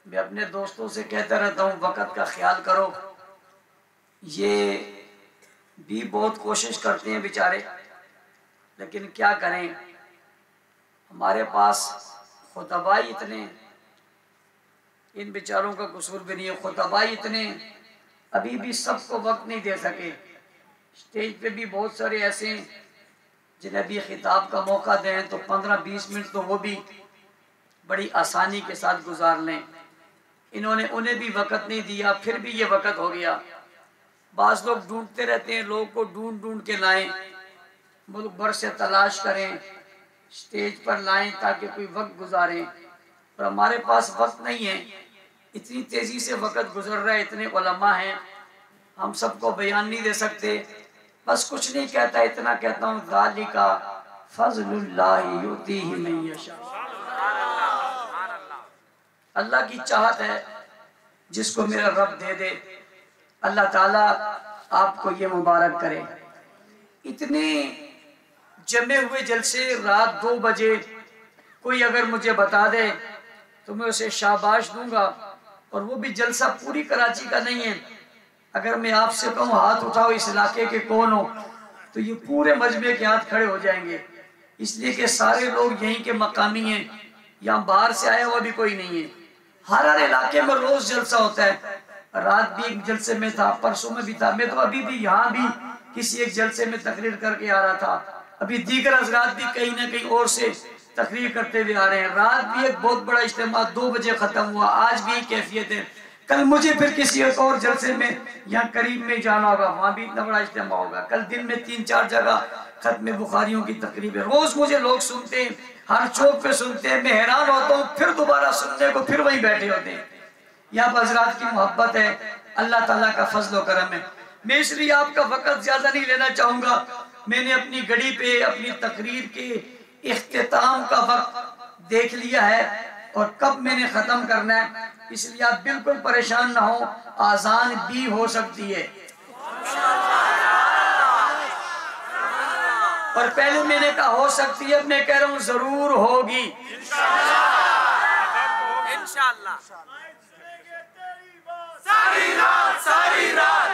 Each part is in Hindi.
मैं अपने दोस्तों से कहता रहता हूँ वक़्त का ख्याल करो। ये भी बहुत कोशिश करते हैं बेचारे, लेकिन क्या करें, हमारे पास खुतबाई इतने, इन बेचारों का कसूर भी नहीं है, खुतबाई इतने अभी भी सबको वक्त नहीं दे सके। स्टेज पे भी बहुत सारे ऐसे हैं जिन्हें भी खिताब का मौका दें तो 15-20 मिनट तो वो भी बड़ी आसानी के साथ गुजार लें। इन्होंने उन्हें भी वक़्त नहीं दिया, फिर भी ये वक़्त हो गया। बाज़ लोग ढूंढते रहते हैं, लोग को ढूंढ ढूंढ के लाएं, मुल्क भर से तलाश करें, स्टेज पर लाएं ताकि कोई वक्त गुजारें, और हमारे पास वक्त नहीं है। इतनी तेज़ी से वक्त गुजर रहा है, इतने उलमा हैं, हम सबको बयान नहीं दे सकते। बस कुछ नहीं कहता, इतना कहता हूँ ज़ालिका फ़ज़्लुल्लाहि युतीहि मन यशा। अल्लाह की चाहत है, जिसको मेरा रब दे दे। अल्लाह ताला आपको ये मुबारक करे। इतने जमे हुए जलसे रात 2 बजे कोई अगर मुझे बता दे तो मैं उसे शाबाश दूंगा, और वो भी जलसा पूरी कराची का नहीं है। अगर मैं आपसे कहूँ हाथ उठाओ इस इलाके के कौन हो, तो ये पूरे मजमे के हाथ खड़े हो जाएंगे, इसलिए कि सारे लोग यहीं के मकामी हैं, यहाँ बाहर से आया हुआ भी कोई नहीं है। हर इलाके में रोज जलसा होता है। रात भी एक जलसे में था, परसों में भी था, मैं तो अभी भी यहाँ भी किसी एक जलसे में तकरीर करके आ रहा था। अभी दीगर हज़रात भी कहीं ना कहीं और से तकरीर करते हुए आ रहे हैं। रात भी एक बहुत बड़ा इज्तिमा 2 बजे खत्म हुआ, आज भी कैफियत है। कल मुझे फिर किसी एक और जलसे में यहाँ करीब में जाना होगा, वहाँ भी इतना बड़ा इज्तिमा होगा। कल दिन में 3-4 जगह खत्म बुखारियों की तकरीब है। रोज मुझे लोग सुनते हैं, हर चौक पे सुनते हैं, मैं हैरान होता हूँ, फिर दोबारा सुनने को फिर वहीं बैठे होते हैं। यहाँ पर हज़रात की मोहब्बत है, अल्लाह ताला का फजल और करम है। मैं इसलिए आपका वक़्त ज़्यादा नहीं लेना चाहूँगा। मैंने अपनी घड़ी पे अपनी तकरीर के इख्तिताम का वक्त देख लिया है और कब मैंने ख़त्म करना है, इसलिए आप बिल्कुल परेशान ना हो। आज़ान भी हो सकती है, और पहले मैंने कहा हो सकती है, मैं कह रहा हूँ ज़रूर होगी इंशाअल्लाह। सारी रात सारी रात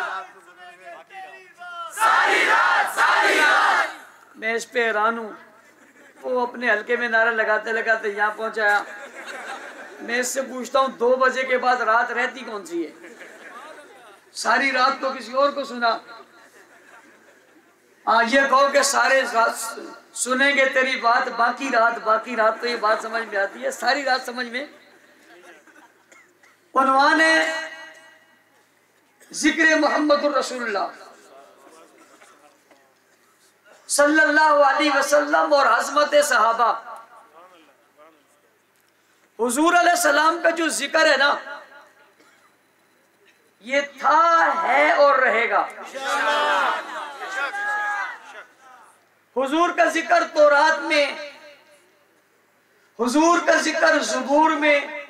सारी रात सारी रात। मैं इस पे हैरान हूँ, वो अपने हल्के में नारा लगाते लगाते यहाँ पहुँचाया। मैं इससे पूछता हूँ 2 बजे के बाद रात रहती कौन सी है? सारी रात तो किसी और को सुना। हाँ, ये कहो कि सारे रात सुनेंगे तेरी बात, बाकी रात तो ये बात समझ में आती है, सारी रात समझ में। उन्वान है जिक्र मोहम्मदुर रसूलुल्लाह सल्लल्लाहु अलैहि वसल्लम और अज़मत सहाबा। हुजूर अलैहिस्सलाम का जो जिक्र है ना, ये था, है और रहेगा। हुजूर का जिक्र तौरात में, हुजूर का जिक्र ज़बूर में,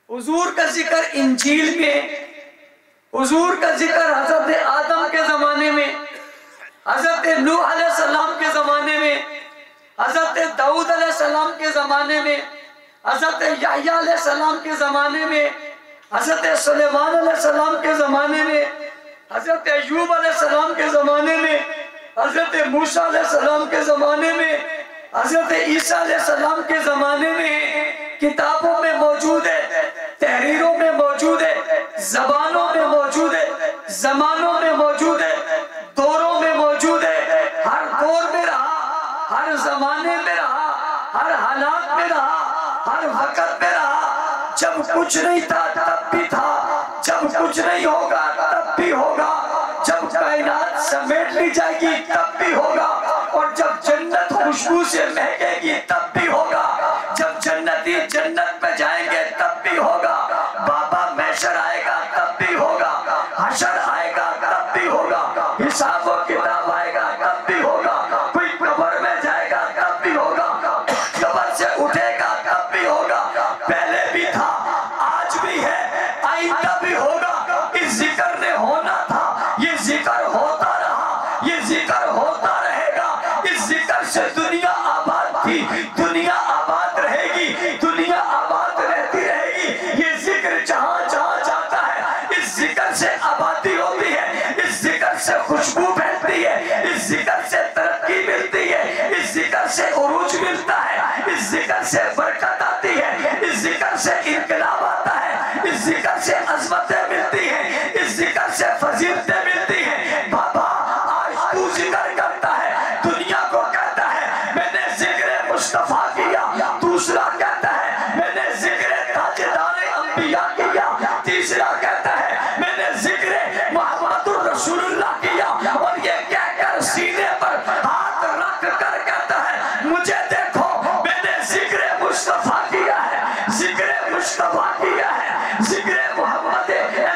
हुजूर का जिक्र इंजील में, हुजूर का जिक्र हजरत आदम के जमाने में, हजरत नूह अलैहिस्सलाम के जमाने में, हजरत दाऊद अलैहिस्सलाम के जमाने में, हजरत यहया अलैहिस्सलाम के जमाने में, हजरत सुलेमान अलैहिस्सलाम के जमाने में, हजरत अय्यूब अलैहिस्सलाम के जमाने में, हजरत मूसा अलैहिस्सलाम के जमाने में, हजरत ईसा अलैहिस्सलाम के जमाने में किताबों में मौजूद है, तहरीरों में मौजूद है, जबानों में मौजूद है, जमानों में मौजूद है, दौरों में मौजूद है। हर दौर में रहा, हर जमाने में रहा, हर हालात में रहा, हर वक्त में रहा। जब कुछ नहीं था तब भी था, जब कुछ नहीं होगा तब भी होगा, जब कायनात समेट ली जाएगी तब भी होगा, और जब जन्नत खुशबू से महकेगी तब भी होगा, जब जन्नती जन्नत में जाएंगे तब भी होगा, बाबा महशर आएगा तब भी होगा, हशर आएगा तब भी होगा, हिसाब और किताब आएगा तब भी होगा, कोई कब्र में जाएगा तब भी होगा, कब्र से उठेगा तब भी होगा। पहले भी था, आज भी है, आइंदा भी होगा। इस जिक्र ने होना था, ये जिक्र होता रहा, ये जिक्र होता रहेगा। इस जिक्र से दुनिया आबाद थी, दुनिया आबाद रहेगी, दुनिया आबाद रहती रहेगी। इस जिक्र से बरकत आती है, इस जिक्र से इनकलाब आता है, इस जिक्र से अज़मतें मिलती हैं, इस जिक्र से फजीलतें मिलती हैं। बाबा आज तू जिक्र करता है, दुनिया को कहता है मैंने जिक्र मुस्तफा किया, दूसरा कहता है मैंने जिक्र ताजदार अंबिया किया, तीसरा कहता है मैंने जिक्र मुहम्मदुर रसूलुल्लाह किया। और ये कहकर सीने पर हाथ रख कर कहता है मुझे देखो मैंने जिक्र मुस्तफा किया है, जिक्र मुस्तफा किया है, जिक्र मोहम्मद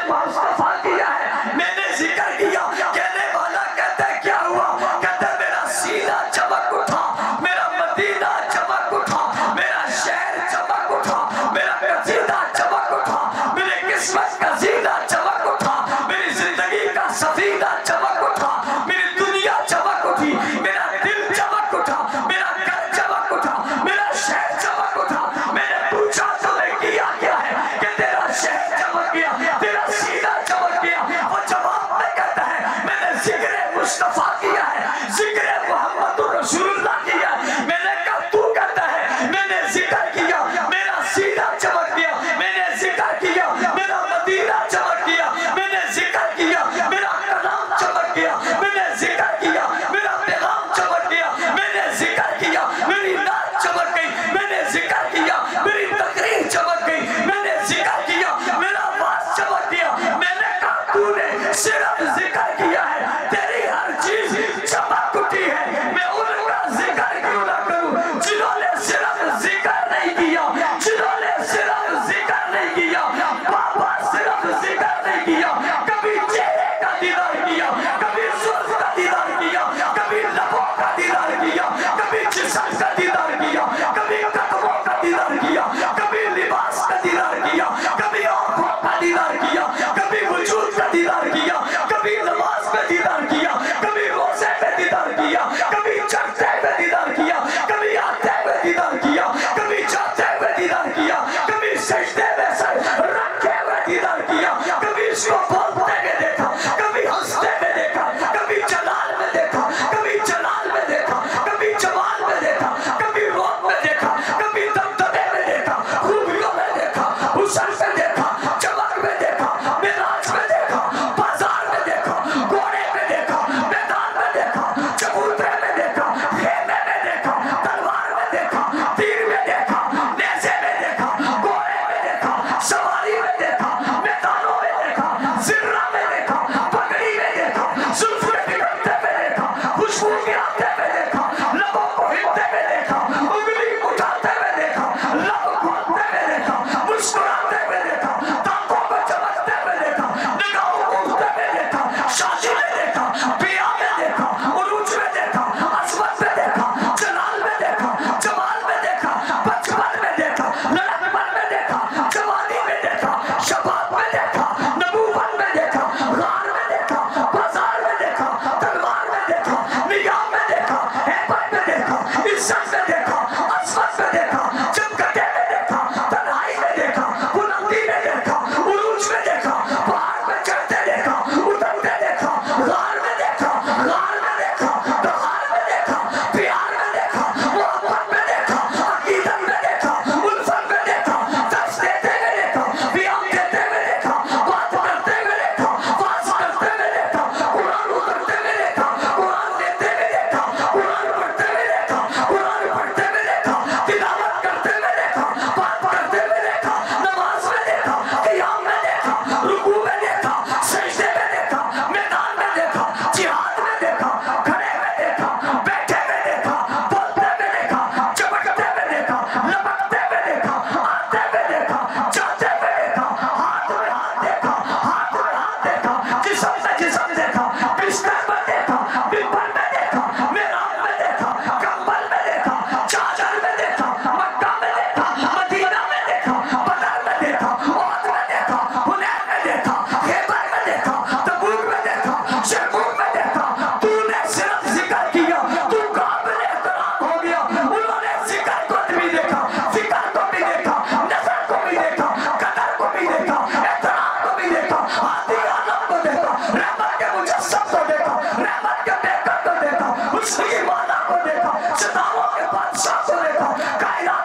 मुस्तफा किया है, मैंने जिक्र किया। कहने वाला कहता है क्या हुआ? कहता है मेरा सीना चमक उठा, मेरा मदीना चमक उठा, मेरा शहर चमक उठा, मेरा कसीदा चमक उठा, मेरे किस्मत का जीना चमक उठा, मेरी जिंदगी का सफीना चमक उठा, मेरी दुनिया चमक उठी, मेरा दिल चमक उठा, मेरा घर चमक उठा, मेरा शहर चमक उठा। मैंने पूछा तुम्हें किया क्या है? कि तेरा शहर चमक गया, तेरा सीना चमक गया। और जवाब में कहता है मैंने जिक्र मुस्तफा किया है, जिक्र मुहम्मदुर रसूलुल्लाह किया है। मैंने कहा तू कहता है मैंने जिक्र किया, मेरा सीना चमक गया, मैंने जिक्र किया, मेरा मदीना चमक गया, मैंने जिक्र किया, मेरा कलाम चमक गया, मैंने जिक्र किया, मेरा पैगाम चमक गया, मैंने जिक्र किया, मेरी नात चमक गई, मैंने जिक्र किया, मेरी तकरीर चमक गई, मैंने जिक्र किया, मेरा आवाज चमक गया। मैंने कहा तूने सिर्फ जिक्र किया है, तेरी हर चीज चमक उठी है। मैं उनका जिक्र क्यों ना करूं जिन्होंने सिर्फ जिक्र नहीं किया, जिन्होंने सिर्फ जिक्र नहीं किया। बाबा सिर्फ जिक्र नहीं किया, कभी चेहरे का दीदार किया, कभी जुल्फ का दीदार किया, कभी लबों का दीदार किया, कभी जिस्म का दीदार किया, कभी कदमों का दीदार किया, कभी लिबास का दीदार किया, कभी आंखों का दीदार किया, कभी वजूद का दीदार किया, कभी नमाज में दीदार किया, कभी रोजे में दीदार किया, कभी चढ़ते हुए दीदार किया, कभी आते हुए दीदार किया, कभी जाते हुए दीदार किया, कभी सजदे में सर रखे हुए दीदार किया, कभी इसको बोलते हुए देखा, कभी हंसते हुए देखा, कभी जलाल में देखा, कभी जलाल में देखा, कभी जमाल में देखा, कभी रोब में देखा, कभी दमदमे में देखा, खूबियों में देखा, हुस्न में देखा, चमक में देखा, मिराज में देखा, बाजार में देखा, घोड़े में देखा, मैदान में देखा, चबूतरे में देखा, खेमे में देखा, तलवार में देखा, तीर में देखा, नेज़े में देखा, घोड़े में देखा, सवारी में देखा, मैदानों में देखा, जिर्रा में देखा, पगड़ी में देखा, जुल्फ़ें बिखरते में देखा, खुशबू गिराते में देखा, लबों को हिलते में देखा, उंगली उठाते में देखा, लब खोलते में देखा, मुस्कुराते में देखा, दांतों को चमकते में देखा, निगाहों को उठते में देखा, शादी में देखा, बिया में देखा, उरूज में देखा, अज़मत में देखा, जलाल में देखा, जमाल में देखा, बचपन में देखा, लड़कपन में देखा, जवानी में देखा, शबाब में देखा, नबूवत में देखा, गार में देखा, बाजार में देखा, तलवार में देखा, निगाह में देखा, हैबत में देखा, इज्जत में देखा, अज़मत में देखा, चमकते में देखा, तन्हाई में देखा, बुलंदी में देखा, उरूज में देखा, पहाड़ में चढ़ते देखा, उतरते देखा, गार में देखा, गार में देखा, बहार में देखा, प्यार में देखा, मोहब्बत में देखा, अकीदत में देखा, उल्फत में देखा, दर्स देते में देखा, बयान देते में देखा, बात करते में देखा, वाज करते में देखा, कुरान उतरते में देखा, कुरान देते में देखा, कुरान पढ़ते में देखा, कुरान पढ़ते में देखा, तिलावत करते में देखा, बात करते में देखा, नमाज में देखा, क़ियाम में देखा, रुकू में देखा, सजदे में देखा, मैदान में देखा, जिहाद में देखा, खड़े में देखा, बैठे में देखा, बोलते में देखा, चमकते में देखा, लपकते में देखा, आते में देखा, जाते में देखा, हाथ में हाथ देखा, हाथ में हाथ देखा, जिस्म में जिस्म देखा, बिस्तर में देखा, बिस्तर में देखा, मेराब में देखा, कंबल में देखा, चादर में देखा, मक्का में देखा, मदीना में देखा, बदर में देखा, ओहद में देखा, हुनैन में देखा, खैबर में देखा, तबूक में देखा, शरबूक में देखा। तूने सिर्फ जिक्र किया, तू काबिल एहतराम हो गया। उन्होंने जिक्र को भी देखा, फिक्र को भी देखा, नजर को भी देखा, कदर को भी देखा, एहतराम को भी देखा, आदि आलम को देखा, रहमत के मुजस्सम को देखा, रहमत के बेकर को देखा, हुस्न की माला को देखा, सदाओं के बादशाह को देखा, कायनात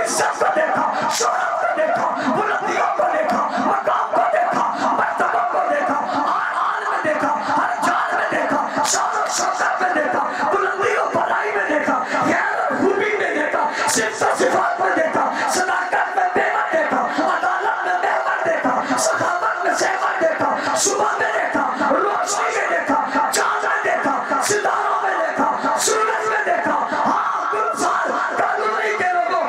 इज्जत को देखा, शोहरत को देखा, बुलंदियों को देखा, मकाम को देखा, मर्तबा को देखा, आन में देखा, हर जान में देखा, शान और शौकत में देखा, बुलंदी और भलाई में देखा, खैर और खूबी में देखा, सिफात में देखा, सदाकत में बेमत देखा, अदालत में बेमत देखा, सखावत में सेवत देखा, सुबह में देखा, रोशनी में देखा, चांद में देखा, सितारों में देखा, सूरज में देखा। हाँ गुलजार कानूनी के लोगों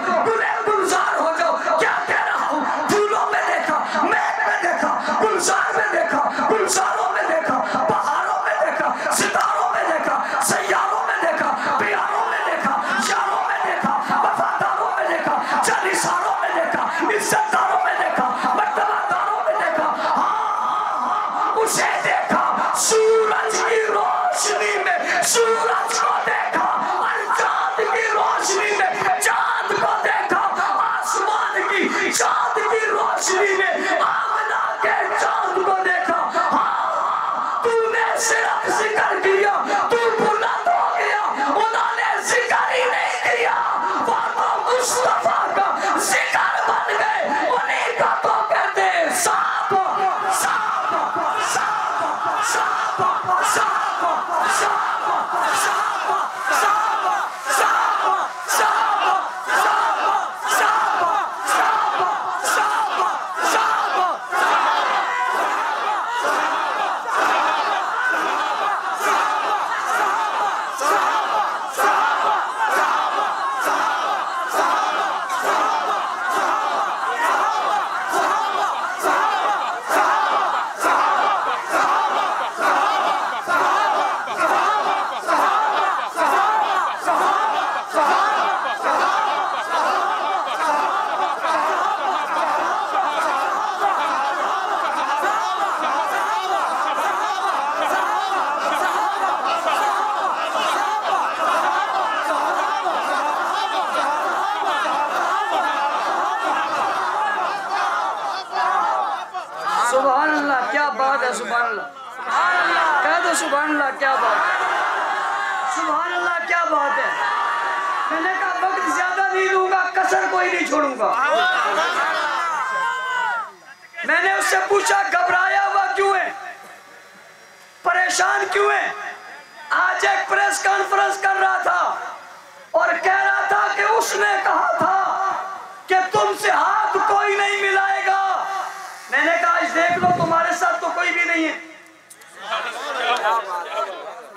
गुलजार हो जाओ, क्या कह रहा हूँ, फूलों में देखा, महक में देखा, गुलजार में देखा, गुलजारों में देखा, पहाड़ों में देखा, सितारों में देखा, सैयारों में देखा, प्यारों में देखा, यारों में देखा, वफादारों में देखा, जानिसारों में देखा, इज्जतदारों में देखा, मर्तबादारों में देखा। हाँ उसे देखा, सूरज की रोशनी में सूरज को देखा, और चांद की रोशनी में चांद को देखा, आसमान की चांद की रोशनी में आमना के चांद को देखा। हाँ तूने सिर्फ जिक्र किया, तू बुलंद हो गया, उन्होंने जिक्र ही नहीं किया, वो तो मुस्तफा का जिक्र बन गए, उन्हीं का तो कहते साप साप साप साप साप सुभान अल्लाह, क्या बात है, सुभान अल्लाह, कह दो सुभान अल्लाह, क्या बात है, सुभान अल्लाह, क्या बात है। मैंने कहा वक्त ज्यादा नहीं लूंगा, कसर कोई नहीं छोड़ूंगा। मैंने उससे पूछा घबराया हुआ क्यों है, परेशान क्यों है। आज एक प्रेस कॉन्फ्रेंस कर रहा था और कह रहा था कि उसने कहा था कि तुमसे हाथ कोई नहीं मिलाएगा। मैंने कहा आज देख लो, तुम्हारे साथ तो कोई भी नहीं है,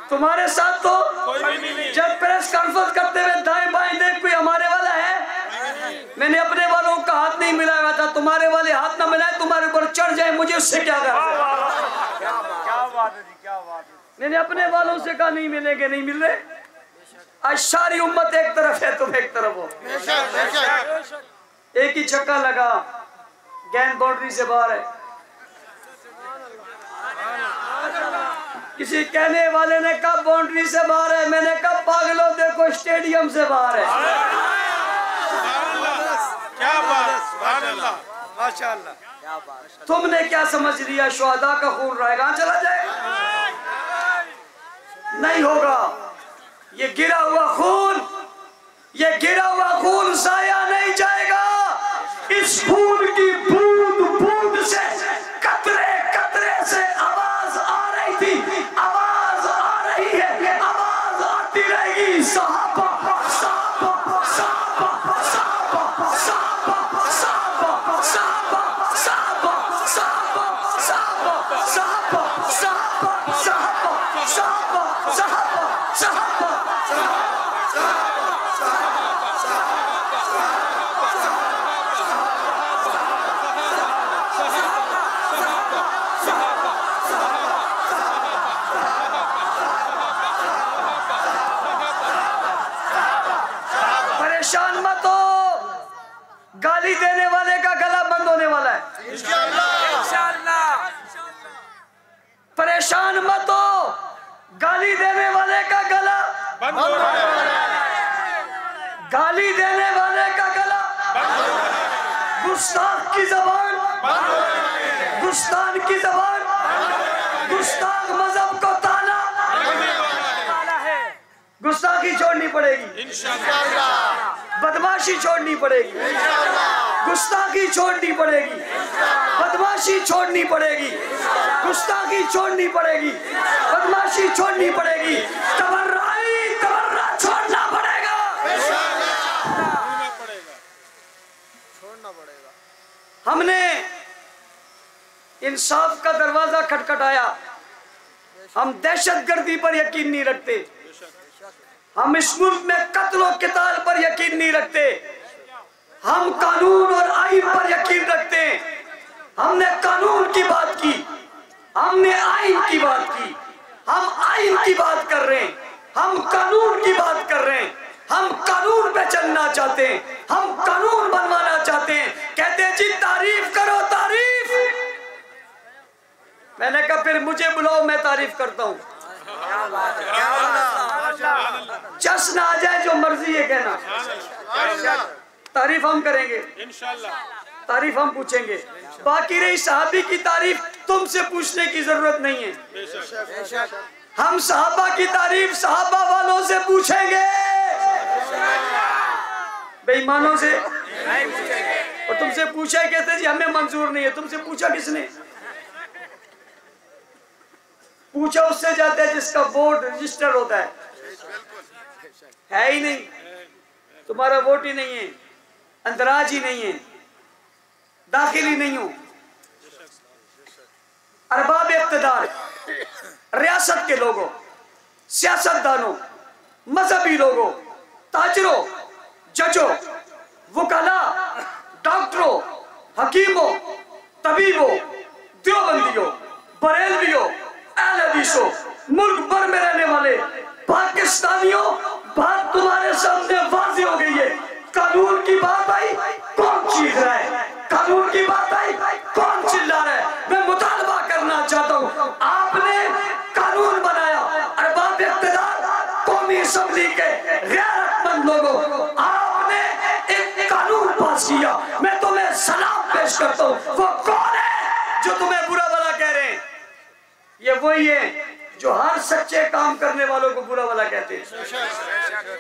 तुम्हारे साथ तो जब प्रेस कॉन्फ्रेंस करते हुए दाएं बाएं देख कोई हमारे वाला है। मैंने अपने वालों का हाथ नहीं मिलाया था, तुम्हारे वाले हाथ ना मिलाए, तुम्हारे ऊपर चढ़ जाए, मुझे उससे क्या करना। मैंने अपने वालों से कहा नहीं मिलेंगे, नहीं मिल रहे। आज सारी उम्मत एक तरफ है, तुम एक तरफ हो। एक ही छक्का लगा, गेंद बाउंड्री से बाहर है। किसी कहने वाले ने कहा बाउंड्री से बाहर है, मैंने कहा पागलों देखो स्टेडियम से बाहर है। क्या बात, माशाअल्लाह। तुमने क्या समझ लिया शुहदा का खून रहेगा चला जाए? नहीं होगा। ये गिरा हुआ खून, ये गिरा हुआ खून जाया नहीं जाएगा। इस खून की बूंद बूंद से, कतरे कतरे से आवाज आ रही थी, आवाज आ रही है, आवाज आती रहेगी। साहबा साहबा साहबा साहबा साहबा साहबा साहबा साहबा साहबा साहबा साहबा साहबा साहबा साहबा साहबा परेशान मत हो, गाली देने वाले का गला बंद होने वाला है इंशाअल्लाह। परेशान मत हो, गाली देने वाले का गला बंद होने वाला है। गाली देने वाले का गला बंद होने वाला है। गुस्ताख की जबान, गुस्तान की जबान, गुस्ताख मजहब को ताना, गुस्ताखी छोड़नी पड़ेगी इंशाअल्लाह। बदमाशी छोड़नी पड़ेगी, गुस्ताखी छोड़नी पड़ेगी, बदमाशी छोड़नी पड़ेगी, गुस्ताखी छोड़नी पड़ेगी, बदमाशी छोड़नी पड़ेगी, तबर्रा छोड़ना पड़ेगा, छोड़ना पड़ेगा। हमने इंसाफ का दरवाजा खटखटाया। हम दहशतगर्दी पर यकीन नहीं रखते, हम इस मुल्क में कत्ल और किताल पर यकीन नहीं रखते, हम कानून और आइन पर यकीन रखते हैं। हमने कानून की बात की, हमने आइन की बात की, हम आइन की बात कर रहे हैं, हम कानून की बात कर रहे हैं, हम कानून पे चलना चाहते हैं, हम कानून बनवाना चाहते हैं। कहते हैं जी तारीफ करो तारीफ। मैंने कहा फिर मुझे बुलाओ, मैं तारीफ करता हूँ। जश्न आ जाए जो मर्जी है कहना, तारीफ हम करेंगे इंशाल्लाह, तारीफ हम पूछेंगे। बाकी रही सहाबी की तारीफ तुमसे पूछने की जरूरत नहीं है। हम सहाबा की तारीफ सहाबा वालों से पूछेंगे, बेईमानों से नहीं पूछेंगे। और तुमसे पूछा कहते जी हमें मंजूर नहीं है। तुमसे पूछा किसने? पूछा उससे जाता है जिसका वोट रजिस्टर होता है ही नहीं, तुम्हारा वोट ही नहीं है, अंतराज ही नहीं है, दाखिल ही नहीं हो। अरबाब इक़्तिदार, रियासत के लोगों, सियासतदानों, मजहबी लोगों, ताजरों, जजों, वकाला, डॉक्टरों, हकीमों, तबीबों, देवबंदियों, बरेलवियों, अहले हदीसों, मुल्क भर में रहने वाले पाकिस्तानियों, बात तुम्हारे सामने वाज़ेह हो गई है। कानून की बात आई कौन चीख रहा है, कानून की बात आई कौन चिल्ला रहा है। मैं मुतालबा करना चाहता हूँ, आपने कानून बनाया, अरबाब इक़्तिदार, कौमी असम्बली के गैरतमंद लोगों, आपने एक कानून पास किया। मैं तुम्हें सलाम पेश करता हूँ। वो कौन है जो तुम्हें बुरा भला कह रहे हैं? ये वही है जो हर सच्चे काम करने वालों को बुरा भला कहते हैं।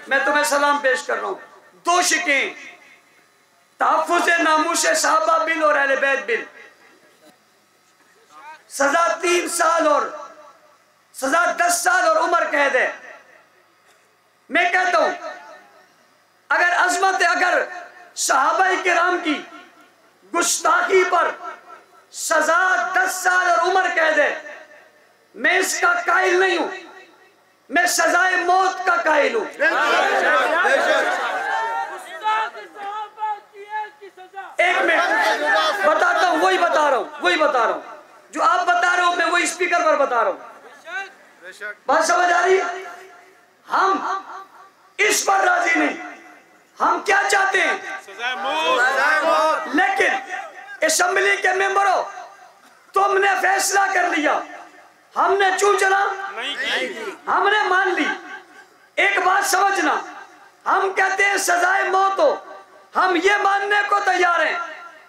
मैं तुम्हें सलाम पेश कर रहा हूँ। दो शिकें, तहफ़्फ़ुज़ नामूस सहाबा बिल और अहले बैत बिल, सजा 3 साल और सजा 10 साल और उम्र कैद है। मैं कहता हूं अगर अजमत है, अगर सहाबाए किराम की गुस्ताखी पर सजा 10 साल और उम्र कैद है, मैं इसका कायल नहीं हूं, मैं सजाए मौत का कायल हूं। एक मिनट बताता हूं, वही बता रहा हूं जो आप बता रहे हो, मैं वही स्पीकर पर बता रहा हूं। बात समझ आ रही? हम इस पर राजी नहीं, हम क्या चाहते हैं? लेकिन असेंबली के मेंबरों, तुमने फैसला कर लिया, हमने चूं चला हमने मान ली। एक बात समझना, हम कहते हैं सजाए मौत हो, हम ये मानने को तैयार हैं,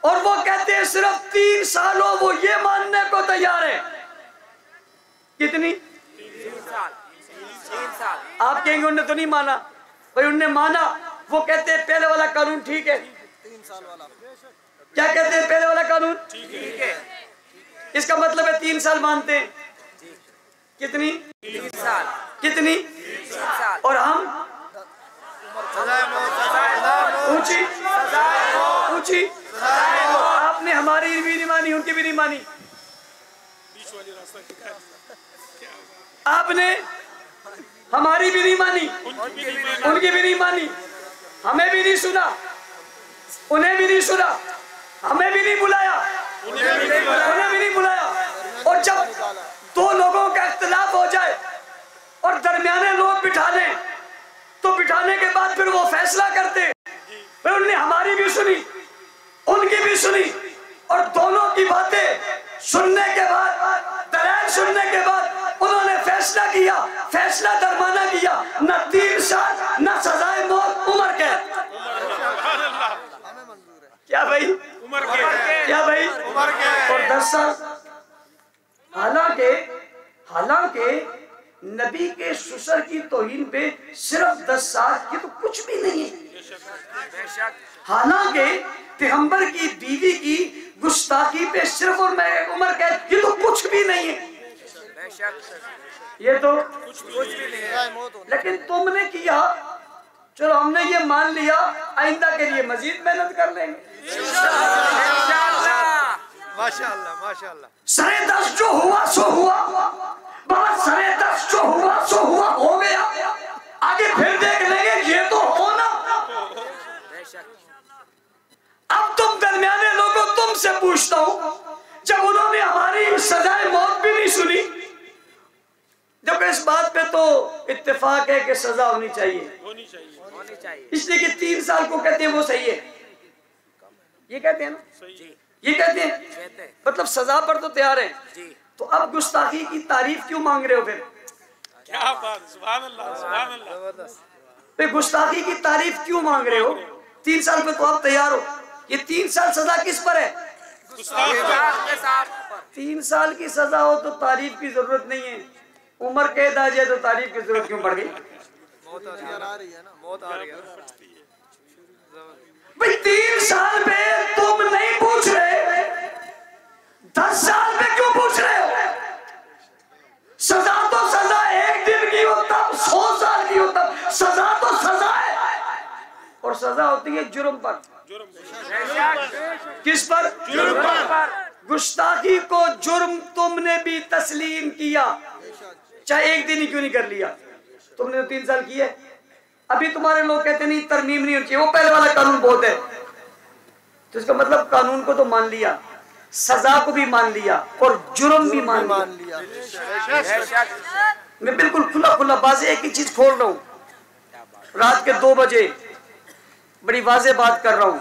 और वो कहते हैं सिर्फ 3 साल हो, वो ये मानने को तैयार है। कितनी? 3 साल। आप कहेंगे उन्होंने तो नहीं माना। भाई उन्होंने माना, वो कहते हैं पहले वाला कानून ठीक है। 3 साल वाला क्या कहते हैं? पहले वाला कानून ठीक है। इसका मतलब है 3 साल मानते हैं। कितनी? 3 साल। कितनी? 3 साल। और हम ऊंची ऊंची, आपने हमारी भी नहीं मानी, उनकी भी नहीं मानी। आपने हमारी भी नहीं मानी, उनकी भी नहीं मानी, हमें भी नहीं सुना, उन्हें भी नहीं सुना, हमें भी नहीं बुलाया, उन्हें भी नहीं बुलाया। और जब 2 लोगों का इख्तिलाफ हो जाए और दरमियाने लोग बिठा लें, तो बिठाने के बाद फिर वो फैसला करते। उन्होंने हमारी भी सुनी, उनकी भी सुनी, और दोनों की बातें सुनने के बाद, दलील सुनने के बाद उन्होंने फैसला किया, फैसला दरमाना किया, न 3 साल न सजाए मौत, उम्र कैद। क्या भाई? उम्र के। क्या भाई? उम्र के। और 10 साल। हालांकि नबी के ससुर की तौहीन पे सिर्फ 10 साल, ये तो कुछ भी नहीं है। हालांकि पैगंबर की बीवी की गुस्ताखी पे सिर्फ और मैं उम्र कैद, ये तो कुछ भी नहीं है, ये तो कुछ भी नहीं है। लेकिन तुमने किया, चलो हमने ये मान लिया, आइंदा के लिए मजीद मेहनत कर लेंगे। माशाअल्लाह माशाअल्लाह। 10.5 जो हुआ सो हुआ बाबा, 10.5 जो हुआ सो हुआ, हो गया, आगे फिर देख लेंगे, ये तो होना। अब तुम दरमियाने लोगों, तुमसे पूछता हूं, जब उन्होंने हमारी सजाए मौत भी नहीं सुनी, जब इस बात पे तो इत्तेफाक है कि सजा होनी चाहिए, इसलिए कि 3 साल को कहते हैं वो सही है, ये कहते हैं ना, ये कहते हैं, मतलब सजा पर तो तैयार है। तो अब गुस्ताखी की तारीफ क्यों मांग रहे हो फिर? क्या बात, सुभान अल्लाह, सुभान अल्लाह। फिर गुस्ताखी की तारीफ क्यों मांग रहे हो? 3 साल पे तो आप तैयार हो, ये 3 साल सजा किस पर है? 3 साल की सजा हो तो तारीफ की जरूरत नहीं है, उम्र कैद आ जाए तो तारीफ की जरूरत क्यों पड़ गई? मौत आ रही है ना, मौत आ रही है भाई 3 साल पे तुम नहीं पूछ रहे, 10 साल पे क्यों पूछ रहे हो? सजा तो सजा, 1 दिन की हो तब, 100 साल की हो तब, सजा तो सजा है, और सजा होती है जुर्म पर। किस पर? जुर्म पर। गुस्ताखी को जुर्म तुमने भी तस्लीम किया, चाहे 1 दिन ही क्यों नहीं कर लिया, तुमने तो 3 साल किए। अभी तुम्हारे लोग कहते नहीं तरमीम नहीं होनी चाहिए, वो पहले वाला कानून बहुत है, तो इसका मतलब कानून को तो मान लिया, सजा को भी मान लिया, और जुर्म भी मान लिया। मैं बिल्कुल खुला खुला बाज़े एक ही चीज खोल रहा हूँ, रात के 2 बजे बड़ी वाज़े बात कर रहा हूँ,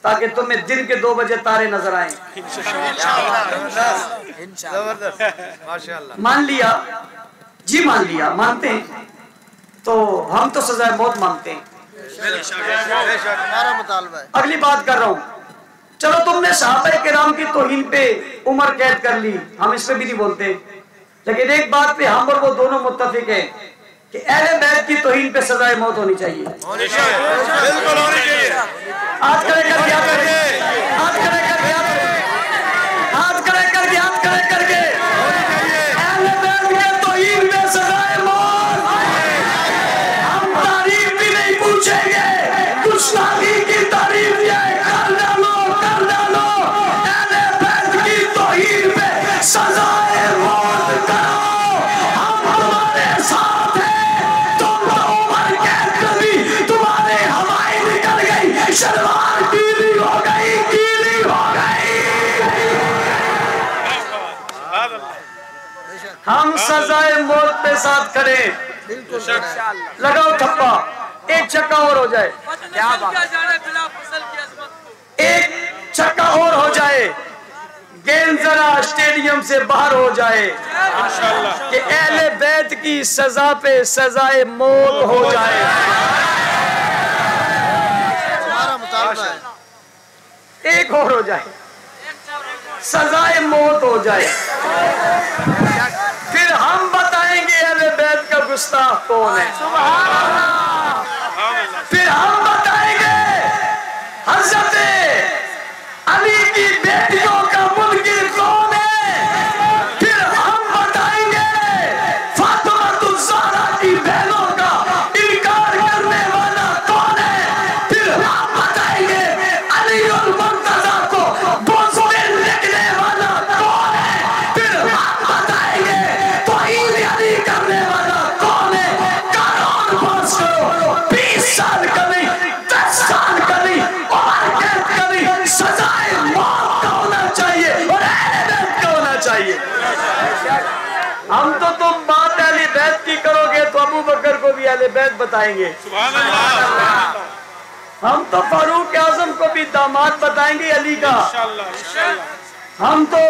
ताकि तुम्हें दिन के 2 बजे तारे नजर आए। जबरदस्त माशाअल्लाह। मान लिया जी, मान लिया, मानते हैं तो हम तो सजाए मौत मांगते हैं, हमारा मुतालबा है। अगली बात कर रहा हूँ, चलो तुमने सहाबा किराम की तौहीन पे उम्र कैद कर ली, हम इस पे भी नहीं बोलते, लेकिन एक बात पे हम और वो दोनों मुत्तफिक हैं कि अहले बैत की तौहीन पे सजाए मौत होनी चाहिए। बिल्कुल होनी चाहिए। आज करे कर याद करके, आज करे कर याद करके, आज करे कर याद करे करके अहले बैत की तौहीन पे सजाए मौत, हम तारीफ भी नहीं पूछेंगे, गुस्ताखी की तारीफ ये कर डालो, कर डालो, अहले बैत की तौहीन पे सजाए मौत करो, हम तुम्हारे साथ हैं, तुम तो उम्र कैद कर दी, तुम्हारे हवाएं निकल गई, शलवार गीली हो गई, गीली हो गई। हम सजाए मौत पे साथ खड़े, लगाओ ठप्पा, एक छक्का और हो जाए, एक छक्का और हो जाए, गेंद जरा स्टेडियम से बाहर हो जाए, कि अहले बैत की सजा पे सजाए मौत हो जाए। हमारा मुतालबा है। एक और हो जाए, सजाए मौत हो जाए, फिर हम बताएंगे अहले बैत का गुस्ताख कौन है, फिर हम बताएंगे हजरत अली की बेटियों का मुनकिर कौन है, फिर हम बताएंगे फातिमा ज़हरा की बहनों का इनकार करने वाला कौन है, फिर हम बताएंगे अली और मुर्तज़ा को बोझ में लिखने वाला कौन है, फिर हम बताएंगे तौहीन अली करने वाला कौन है। कानून पास करो, 20 साल का नहीं, 10 साल का नहीं, उम्र कैद का नहीं, सजाए मौत का होना चाहिए और अहले बैत का होना चाहिए। हम तो तुम बात अहले बैत की करोगे तो अबू बकर को भी अहले बैत बताएंगे, सुभान अल्लाह। हम तो फारूक आजम को भी दामाद बताएंगे अली का, इंशाअल्लाह, इंशाअल्लाह। हम तो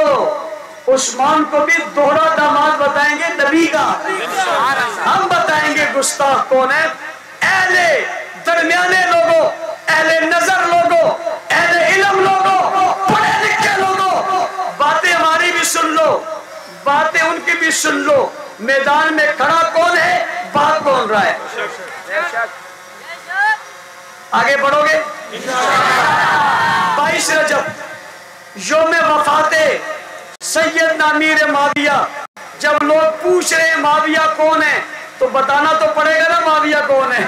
उस्मान को भी दोहरा दामाद बताएंगे नबी का, हम बताएंगे गुस्ताख कौन है। अहले दरमियाने लोगों, अहले नजर लोगों, अहले इल्म लोगों, पढ़े लिखे लोगों, बातें हमारी भी सुन लो, बातें उनकी भी सुन लो, मैदान में खड़ा कौन है, भाग कौन रहा है। आगे बढ़ोगे। 22 रजब यौम वफाते सैयद अमीर माविया। जब लोग पूछ रहे हैं माविया कौन है, तो बताना तो पड़ेगा ना माविया कौन है।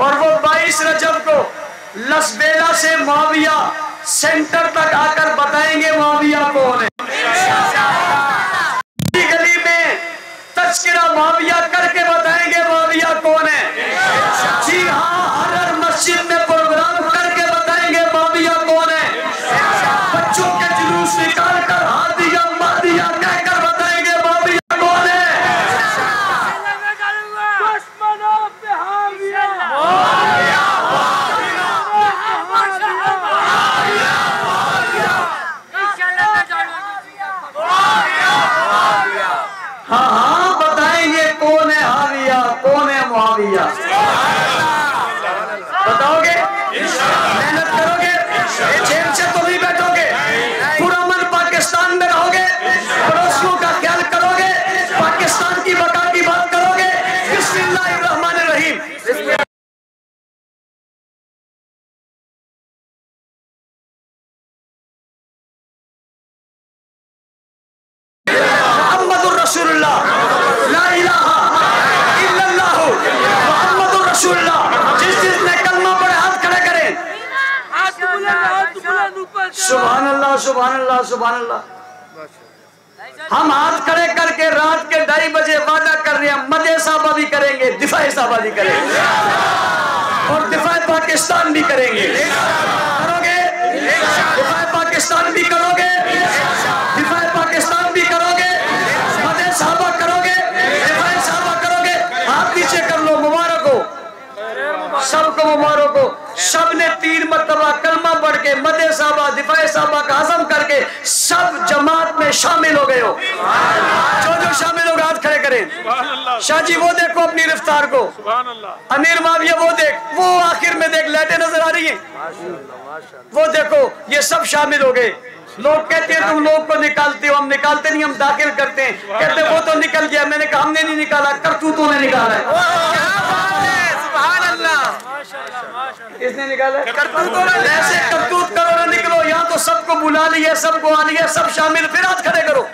और वो 22 रजब को लसबेला से माविया सेंटर तक आकर बताएंगे माविया कौन है। गली में तस्करा माविया करके बताएंगे माविया कौन है। जी हाँ, हर मस्जिद में प्रोग्राम करके बताएंगे माविया कौन है। बच्चों के जुलूस निकाल कर हादिया मादिया कहकर बताएंगे माविया कौन है। हाँ हाँ बताएंगे कौन है हाविया, कौन है मुआविया। बताओगे, मेहनत करोगे, जेल से तो नहीं बैठोगे, पूरा मन पाकिस्तान में रहोगे, पड़ोसियों का ख्याल करोगे, पाकिस्तान की बका की बात करोगे। बिस्मिल्लाहिर्रहमानिर्रहीम। मुहम्मदुर रसूलुल्लाह, ला इलाहा इल्लल्लाह मुहम्मदुर रसूलुल्लाह। जिसने कलमा पढ़े हाथ खड़े करें। सुभान अल्लाह, सुभान अल्लाह, सुभान अल्लाह। हम हाथ खड़े करके रात के 2:30 बजे वादा कर रहे हैं, मदे साहबा भी करेंगे, दिफाए साहबा भी करेंगे और दिफाए पाकिस्तान भी करेंगे। करोगे? दिफाए पाकिस्तान भी करोगे, दिफाए पाकिस्तान भी करोगे, मदे साहबा करोगे, दिफाए साहबा करोगे। हाथ नीचे कर लो, मुबारक हो सबको, मुबारक हो। सब ने 3 मरतबा कलमा पढ़ के मदे साहबा दिफाए साहबा का आज़म करके सब जमात में शामिल हो गए हो। जो शामिल हो हाथ खड़े करें। शाह जी वो देखो अपनी रफ्तार को, अमीर माविया वो देख, वो आखिर में देख लाइटें नजर आ रही है, वो देखो ये सब शामिल हो गए। लोग कहते हैं तुम लोग को निकालते हो, हम निकालते नहीं, हम दाखिल करते हैं। कहते वो तो निकल गया, मैंने कहा हमने नहीं निकाला, करतूतों ने निकाला है। किसने निकाला? ऐसे करतूत करो ना निकलो। यहाँ तो सबको बुला लिया, सबको आ लिया, सब शामिल। फिर हाथ खड़े करो,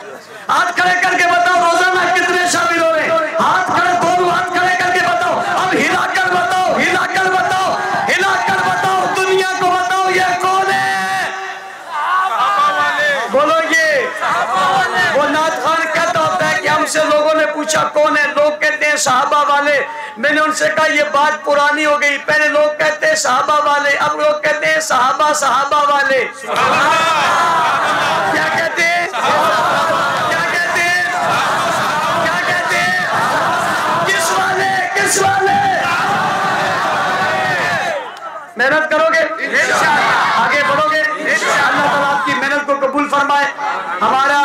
हाथ खड़े करके बताओ रोजाना कितने शामिल हो रहे हैं। हाथ खड़े, दोनों हाथ खड़े करके बताओ। अब हिलाकर बताओ, हिलाकर बताओ, हिलाकर बताओ, दुनिया को बताओ ये कौन है। बोलो ये वो नाथ खान कहता होता है कि हमसे लोगों ने पूछा कौन है, लोग कहते हैं साहबा वाले। मैंने उनसे कहा ये बात पुरानी हो गई, पहले लोग कहते हैं साहबा वाले, अब लोग कहते हैं साहबा साहबा वाले। क्या कहते हैं, क्या कहते हैं, क्या कहते हैं, किस वाले, किस वाले। मेहनत करोगे, आगे बढ़ोगे, अल्लाह ताला आपकी मेहनत को कबूल फरमाए। हमारा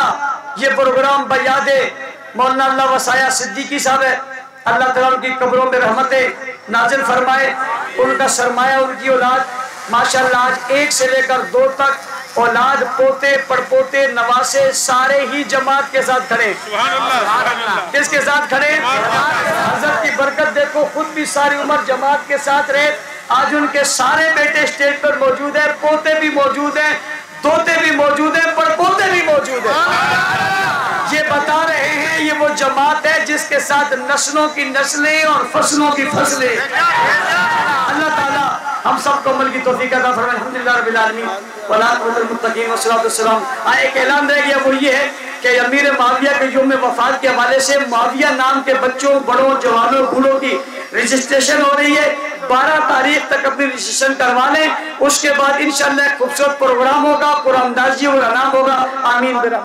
ये प्रोग्राम बयादे मौलाना अल्लाह वसाया सिद्दीकी साहब है, अल्लाह ताला उनकी कब्रों में रहमतें नाजिल फरमाए। उनका सरमाया, उनकी औलाद माशाअल्लाह आज 1 से लेकर 2 तक औलाद, पोते, पड़पोते, नवासे सारे ही जमात के साथ खड़े। किसके साथ खड़े? हज़रत की बरकत देखो, खुद भी सारी उम्र जमात के साथ रहे। आज उनके सारे बेटे स्टेज पर मौजूद है, पोते भी मौजूद हैं, दोते भी मौजूद हैं, पड़पोते भी मौजूद हैं। ये बता रहे हैं ये वो जमात है जिसके साथ नस्लों की नस्लें और फसलों की फसलें। अल्लाह ताला हम सबको अमल की तौफीक अता फरमाए। अल्हम्दुलिल्लाह रब्बिल आलमीन वलाकुल मुत्तकीन वस्सलातु वस्सलाम। एक ऐलान रह गया, वो ये है कि अमीर माविया के यौम वफात के हवाले से माविया नाम के बच्चों, बड़ों, जवानों, बूढ़ों की रजिस्ट्रेशन हो रही है। 12 तारीख तक अपनी रजिस्ट्रेशन करवा लें, उसके बाद इंशाअल्लाह खूबसूरत प्रोग्राम होगा, कुरान अंदाजी और अनाम होगा। आमीन।